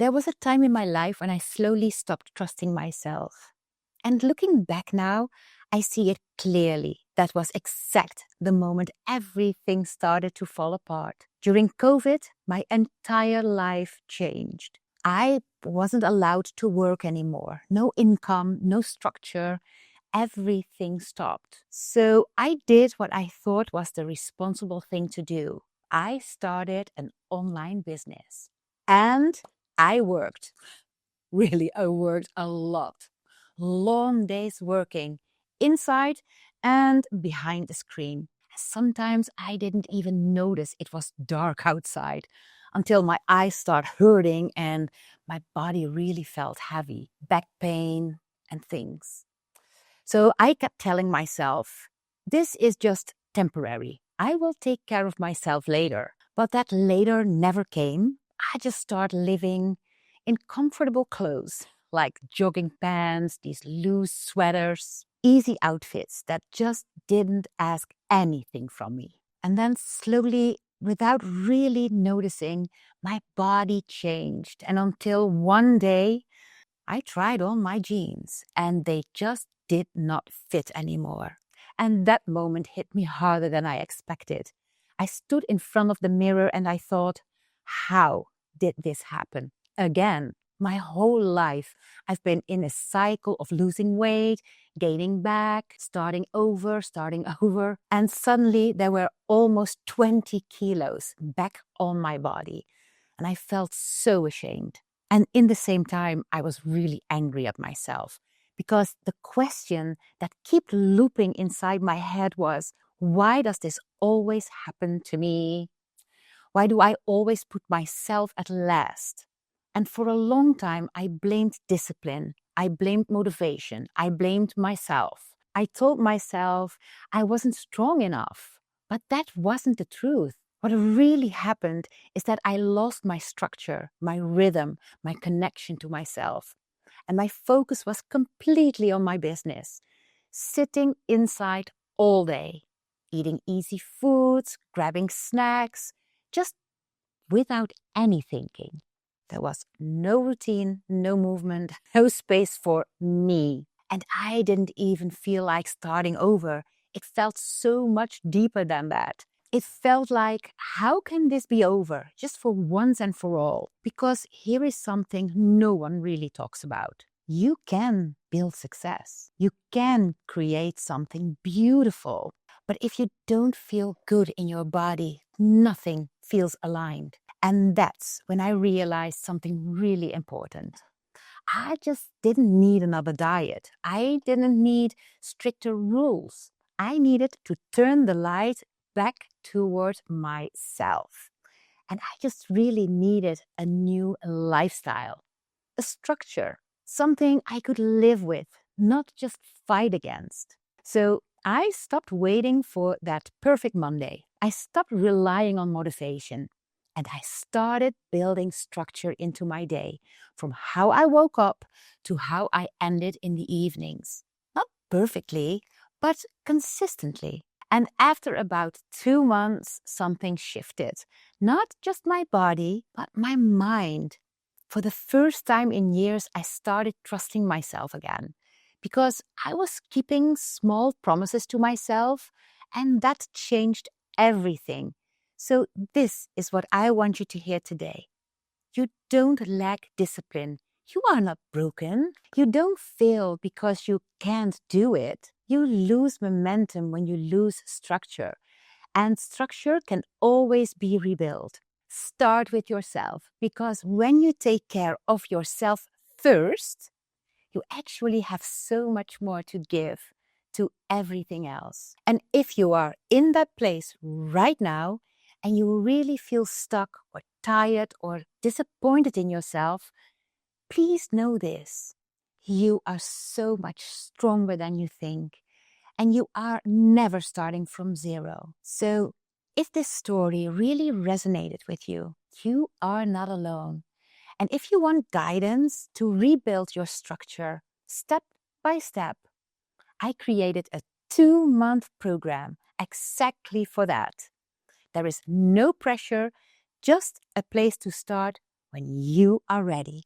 There was a time in my life when I slowly stopped trusting myself. And looking back now, I see it clearly. That was exact the moment everything started to fall apart. During COVID, my entire life changed. I wasn't allowed to work anymore. No income, no structure. Everything stopped. So I did what I thought was the responsible thing to do. I started an online business. And I worked. Really, I worked a lot. Long days working inside and behind the screen. Sometimes I didn't even notice it was dark outside until my eyes start hurting and my body really felt heavy, back pain and things. So I kept telling myself, this is just temporary. I will take care of myself later. But that later never came. I just started living in comfortable clothes, like jogging pants, these loose sweaters, easy outfits that just didn't ask anything from me. And then slowly, without really noticing, my body changed. And until one day, I tried on my jeans and they just did not fit anymore. And that moment hit me harder than I expected. I stood in front of the mirror and I thought, how did this happen? Again, my whole life, I've been in a cycle of losing weight, gaining back, starting over. And suddenly there were almost 20 kilos back on my body. And I felt so ashamed. And in the same time, I was really angry at myself because the question that kept looping inside my head was, why does this always happen to me? Why do I always put myself at last? And for a long time, I blamed discipline. I blamed motivation. I blamed myself. I told myself I wasn't strong enough. But that wasn't the truth. What really happened is that I lost my structure, my rhythm, my connection to myself. And my focus was completely on my business, sitting inside all day, eating easy foods, grabbing snacks, just without any thinking. There was no routine, no movement, no space for me. And I didn't even feel like starting over. It felt so much deeper than that. It felt like, how can this be over just for once and for all? Because here is something no one really talks about. You can build success. You can create something beautiful. But if you don't feel good in your body, nothing feels aligned. And that's when I realized something really important. I just didn't need another diet. I didn't need stricter rules. I needed to turn the light back towards myself. And I just really needed a new lifestyle, a structure, something I could live with, not just fight against. So I stopped waiting for that perfect Monday. I stopped relying on motivation. And I started building structure into my day, from how I woke up to how I ended in the evenings. Not perfectly, but consistently. And after about 2 months, something shifted. Not just my body, but my mind. For the first time in years, I started trusting myself again because I was keeping small promises to myself, and that changed everything. So this is what I want you to hear today. You don't lack discipline. You are not broken. You don't fail because you can't do it. You lose momentum when you lose structure. And structure can always be rebuilt. Start with yourself, because when you take care of yourself first, you actually have so much more to give to everything else. And if you are in that place right now and you really feel stuck or tired or disappointed in yourself, please know this. You are so much stronger than you think, and you are never starting from zero. So if this story really resonated with you, you are not alone. And if you want guidance to rebuild your structure step by step, I created a 2-month program exactly for that. There is no pressure, just a place to start when you are ready.